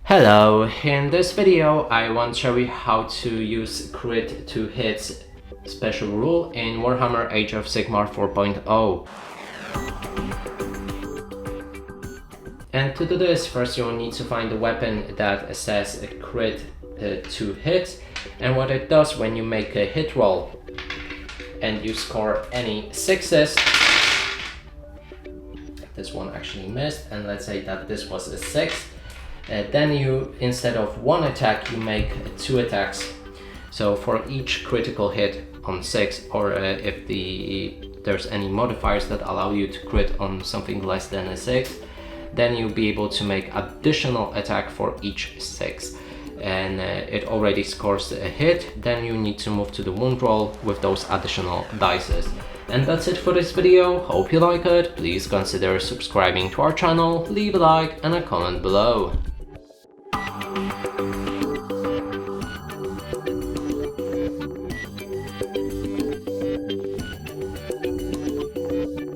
Hello, in this video I want to show you how to use crit to hit special rule in Warhammer Age of Sigmar 4.0. And to do this, first you'll need to find a weapon that says crit to hit, and what it does when you make a hit roll and you score any sixes. This one actually missed, and let's say that this was a 6. Then you, instead of one attack, you make 2 attacks. So for each critical hit on 6, or if there's any modifiers that allow you to crit on something less than a 6, then you'll be able to make additional attack for each 6. And it already scores a hit, then you need to move to the wound roll with those additional dices. And that's it for this video. Hope you like it. Please consider subscribing to our channel, leave a like and a comment below.